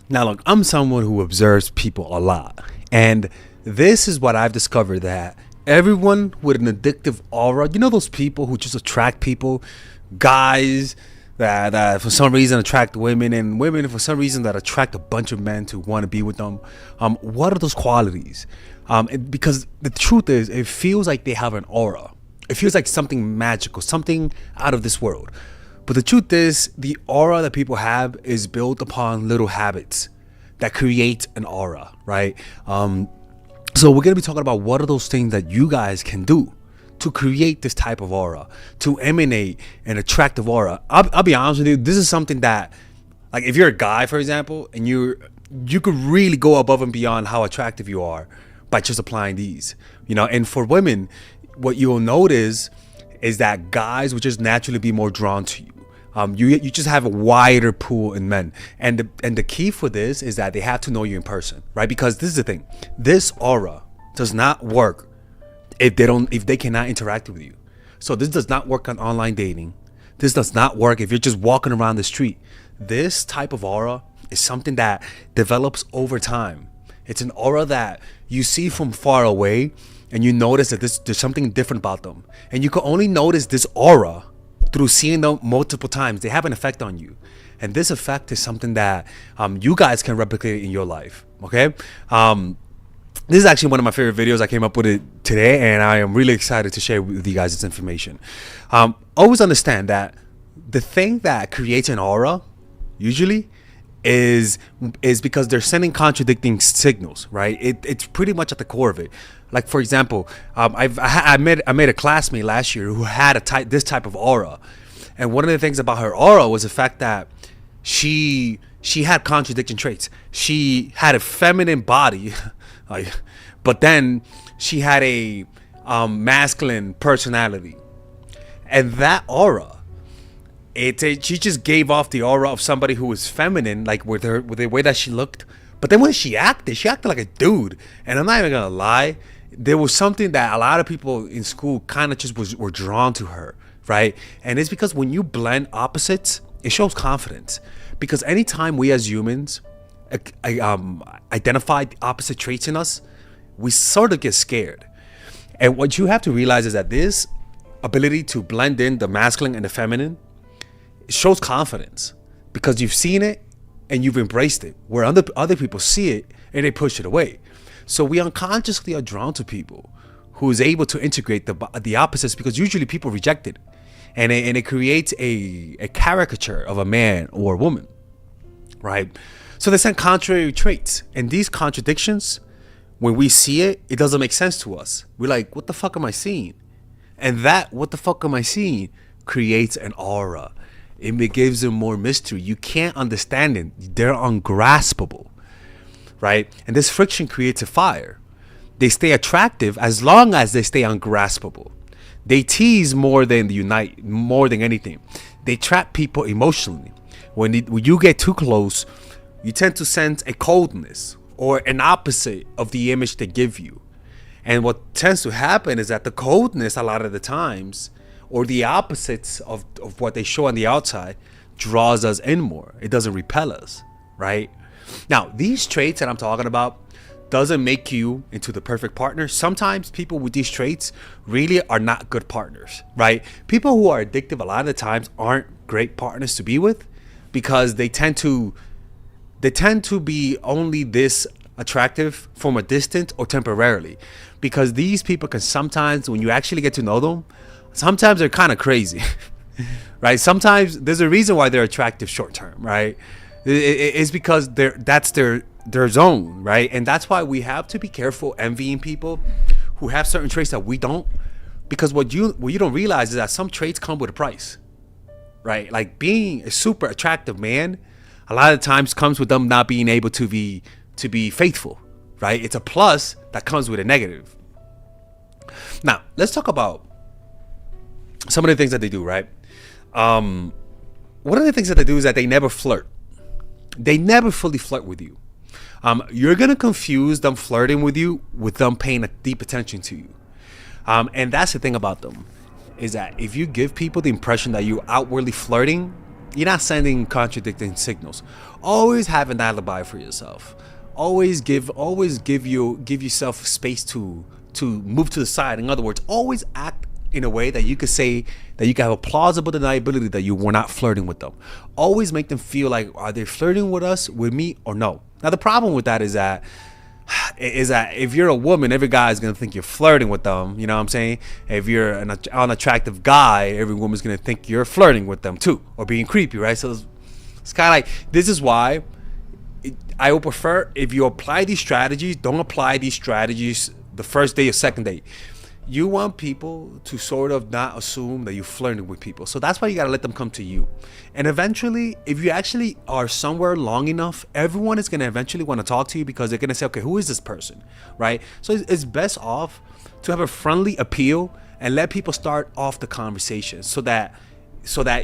Now, look, I'm someone who observes people a lot. And this is what I've discovered, that everyone with an addictive aura, you know, those people who just attract people, guys that for some reason attract women, and women for some reason that attract a bunch of men to want to be with them. What are those qualities? Because the truth is, it feels like they have an aura. It feels like something magical, something out of this world. But the truth is, the aura that people have is built upon little habits that create an aura, right? So we're gonna be talking about what are those things that you guys can do to create this type of aura, to emanate an attractive aura. I'll be honest with you, this is something that, like, if you're a guy, for example, and you could really go above and beyond how attractive you are by just applying these, you know. And for women, what you'll notice is that guys will just naturally be more drawn to you. You just have a wider pool in men, and the key for this is that they have to know you in person, right? Because this is the thing: this aura does not work if they cannot interact with you. So this does not work on online dating. This does not work if you're just walking around the street. This type of aura is something that develops over time. It's an aura that you see from far away, and you notice that there's something different about them, and you can only notice this aura through seeing them multiple times. They have an effect on you, and this effect is something that you guys can replicate in your life. Okay, this is actually one of my favorite videos. I came up with it today, and I am really excited to share with you guys this information. Always understand that the thing that creates an aura usually is because they're sending contradicting signals, right? It's pretty much at the core of it. Like, for example, I met a classmate last year who had this type of aura, and one of the things about her aura was the fact that she had contradicting traits. She had a feminine body, but then she had a masculine personality, and that aura, she just gave off the aura of somebody who was feminine, like with the way that she looked. But then when she acted like a dude. And I'm not even gonna lie, there was something that a lot of people in school kind of just were drawn to her, right? And it's because when you blend opposites, it shows confidence. Because anytime we as humans identify the opposite traits in us, we sort of get scared. And what you have to realize is that this ability to blend in the masculine and the feminine, it shows confidence because you've seen it and you've embraced it, where other people see it and they push it away. So we unconsciously are drawn to people who is able to integrate the opposites, because usually people reject it, and it creates a caricature of a man or a woman, right? So they send contrary traits, and these contradictions, when we see it, it doesn't make sense to us. We're like, what the fuck am I seeing? And that what the fuck am I seeing creates an aura. It gives them more mystery. You can't understand it. They're ungraspable, right? And this friction creates a fire. They stay attractive as long as they stay ungraspable. They tease more than unite, more than anything. They trap people emotionally. When you get too close, you tend to sense a coldness or an opposite of the image they give you. And what tends to happen is that the coldness, a lot of the times, or the opposites of what they show on the outside, draws us in more. It doesn't repel us, right? Now, these traits that I'm talking about doesn't make you into the perfect partner. Sometimes people with these traits really are not good partners, right? People who are addictive a lot of the times aren't great partners to be with, because they tend to be only this attractive from a distance or temporarily. Because these people can sometimes, when you actually get to know them, sometimes they're kind of crazy, right? Sometimes there's a reason why they're attractive short term, right? It's because that's their zone, right? And that's why we have to be careful envying people who have certain traits that we don't, because what you don't realize is that some traits come with a price, right? Like being a super attractive man, a lot of times comes with them not being able to be faithful, right? It's a plus that comes with a negative. Now, let's talk about some of the things that they do, right? One of the things that they do is that they never flirt. They never fully flirt with you. You're going to confuse them flirting with you with them paying a deep attention to you. And that's the thing about them, is that if you give people the impression that you're outwardly flirting, You're not sending contradicting signals. Always have an alibi for yourself. Always give yourself space to move to the side. In other words, always act in a way that you could say that you can have a plausible deniability that you were not flirting with them. Always make them feel like, are they flirting with me or no? Now the problem with that is that if you're a woman, every guy is gonna think you're flirting with them. You know what I'm saying? If you're an unattractive guy, every woman's gonna think you're flirting with them too, or being creepy, right? So it's kind of like, this is why I would prefer, if you apply these strategies, don't apply these strategies the first day or second date. You want people to sort of not assume that you're flirting with people. So that's why you gotta let them come to you. And eventually, if you actually are somewhere long enough, everyone is gonna eventually want to talk to you, because they're gonna say, okay, who is this person, right? So it's best off to have a friendly appeal and let people start off the conversation, so that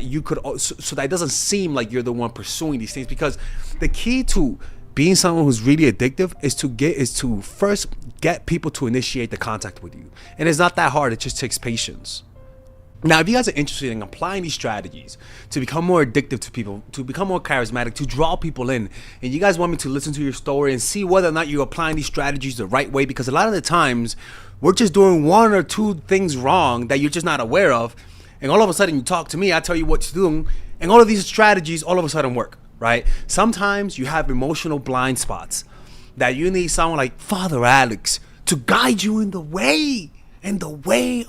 you could, so that it doesn't seem like you're the one pursuing these things. Because the key to being someone who's really addictive is to first get people to initiate the contact with you. And it's not that hard. It just takes patience. Now, if you guys are interested in applying these strategies to become more addictive to people, to become more charismatic, to draw people in, and you guys want me to listen to your story and see whether or not you're applying these strategies the right way, because a lot of the times we're just doing one or two things wrong that you're just not aware of, and all of a sudden you talk to me, I tell you what to do, and all of these strategies all of a sudden work. Right? Sometimes you have emotional blind spots that you need someone like Father Alex to guide you in the way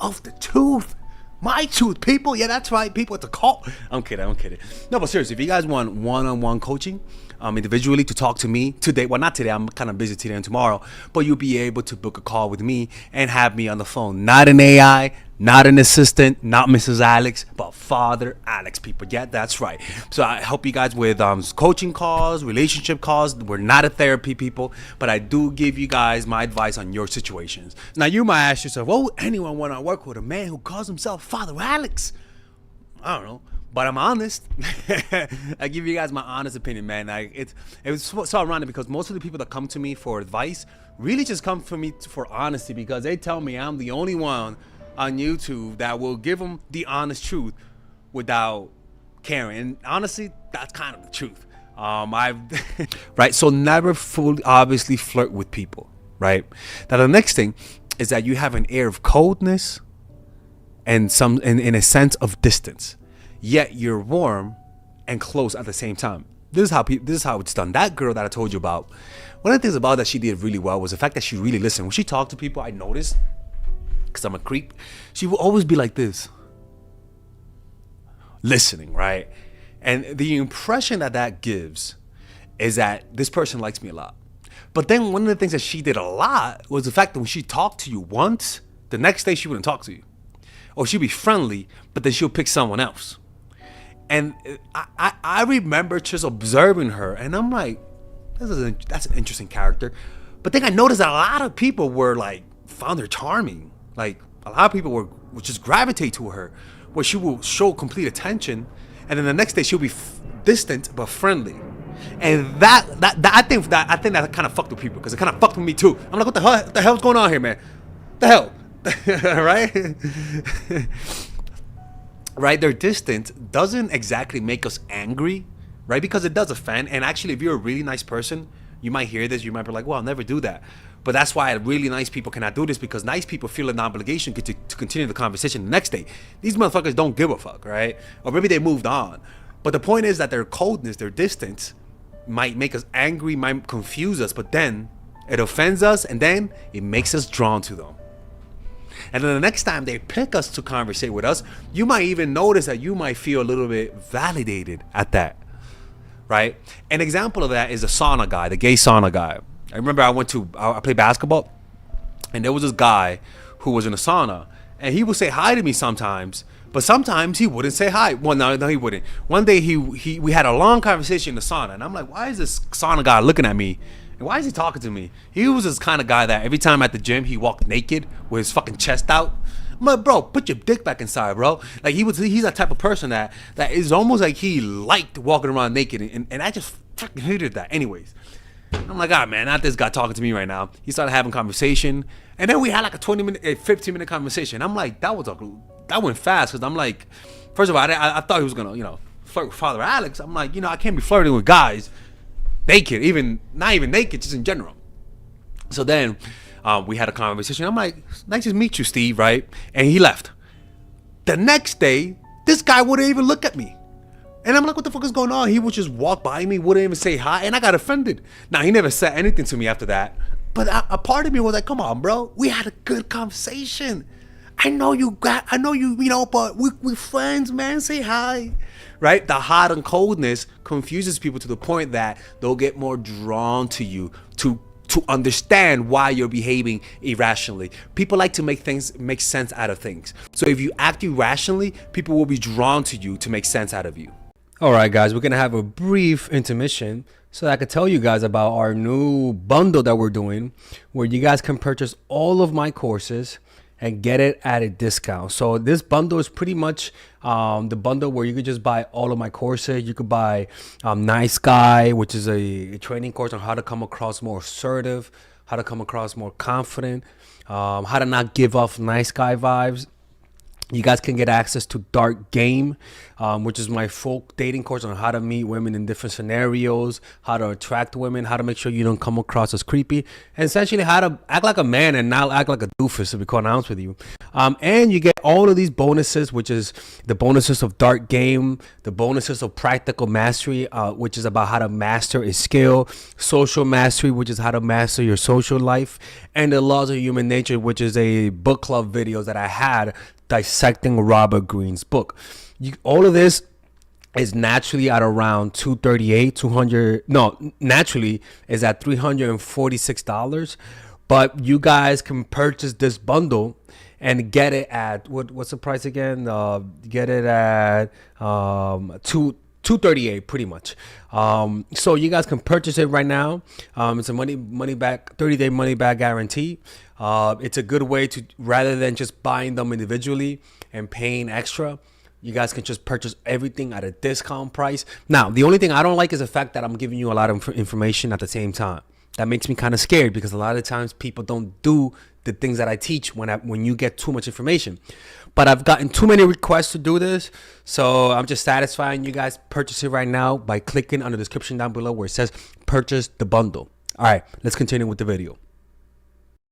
of the truth. My truth, people. Yeah, that's right, people. It's a call. I'm kidding. No, but seriously, if you guys want one-on-one coaching, individually, to talk to me today, well, not today, I'm kind of busy today and tomorrow, but you'll be able to book a call with me and have me on the phone. Not an AI, not an assistant, not Mrs. Alex, but Father Alex, people. Yeah, that's right. So I help you guys with coaching calls, relationship calls. We're not a therapy, people, but I do give you guys my advice on your situations. Now, you might ask yourself, well, would anyone want to work with a man who calls himself Father Alex? I don't know. But I'm honest. I give you guys my honest opinion, man. It was so ironic, because most of the people that come to me for advice really just come for me for honesty, because they tell me I'm the only one on YouTube that will give them the honest truth without caring. And honestly, that's kind of the truth. Right. So never fully obviously flirt with people. Right. Now the next thing is that you have an air of coldness and in a sense of distance. Yet you're warm and close at the same time. This is how it's done. That girl that I told you about, one of the things about that she did really well was the fact that she really listened. When she talked to people, I noticed, because I'm a creep, she will always be like this, listening, right? And the impression that gives is that this person likes me a lot. But then one of the things that she did a lot was the fact that when she talked to you once, the next day she wouldn't talk to you. Or she'd be friendly, but then she'll pick someone else. And I remember just observing her, and I'm like, that's an interesting character. But then I noticed that a lot of people found her charming. Like, a lot of people would just gravitate to her, where she will show complete attention, and then the next day she'll be distant but friendly. And I think that kind of fucked with people, because it kind of fucked with me too. I'm like, what the hell's going on here, man? The hell, right? Right, their distance doesn't exactly make us angry, right? Because it does offend. And actually, if you're a really nice person, you might hear this, you might be like, well, I'll never do that. But that's why really nice people cannot do this, because nice people feel an obligation to continue the conversation the next day. These motherfuckers don't give a fuck, right? Or maybe they moved on. But the point is that their coldness, their distance might make us angry, might confuse us, but then it offends us, and then it makes us drawn to them. And then the next time they pick us to conversate with us, you might even notice that you might feel a little bit validated at that, right? An example of that is the sauna guy, the gay sauna guy. I remember I played basketball, and there was this guy who was in a sauna, and he would say hi to me sometimes, but sometimes he wouldn't say hi. Well, no, he wouldn't. One day we had a long conversation in the sauna, and I'm like, why is this sauna guy looking at me? And why is he talking to me? He was this kind of guy that every time at the gym, he walked naked with his fucking chest out. I'm like, bro, put your dick back inside, bro. Like, he's that type of person that is almost like he liked walking around naked. And I just fucking hated that. Anyways, I'm like, man, not this guy talking to me right now. He started having conversation. And then we had like a 15-minute conversation. I'm like, that went fast. Because I'm like, first of all, I thought he was going to, flirt with Father Alex. I'm like, I can't be flirting with guys naked, not even naked, just in general. So then we had a conversation. I'm like, nice to meet you, Steve, right? And he left. The next day, this guy wouldn't even look at me. And I'm like, what the fuck is going on? He would just walk by me, wouldn't even say hi, and I got offended. Now, he never said anything to me after that. But a part of me was like, come on, bro. We had a good conversation. I know you, but we're friends, man. Say hi. Right? The hot and coldness confuses people to the point that they'll get more drawn to you to understand why you're behaving irrationally. People like to make sense out of things. So if you act irrationally, people will be drawn to you to make sense out of you. All right, guys, we're going to have a brief intermission so that I can tell you guys about our new bundle that we're doing, where you guys can purchase all of my courses and get it at a discount. So this bundle is pretty much the bundle where you could just buy all of my courses. You could buy Nice Guy, which is a training course on how to come across more assertive, how to come across more confident, how to not give off nice guy vibes. You guys can get access to Dark Game, which is my full dating course on how to meet women in different scenarios, how to attract women, how to make sure you don't come across as creepy, and essentially how to act like a man and not act like a doofus, to be quite honest with you. And you get all of these bonuses, which is the bonuses of Dark Game, the bonuses of Practical Mastery, which is about how to master a skill, Social Mastery, which is how to master your social life, and the Laws of Human Nature, which is a book club videos that I had dissecting Robert Greene's book. All of this is naturally at around naturally is at $346, but you guys can purchase this bundle and get it at what's the price again? Get it at $238 pretty much. So you guys can purchase it right now. It's a money back 30-day money back guarantee. It's a good way to, rather than just buying them individually and paying extra, you guys can just purchase everything at a discount price. Now, the only thing I don't like is the fact that I'm giving you a lot of information at the same time. That makes me kind of scared, because a lot of times people don't do the things that I teach when you get too much information. But I've gotten too many requests to do this, so I'm just satisfying you guys. Purchase it right now by clicking on the description down below where it says purchase the bundle. All right, let's continue with the video.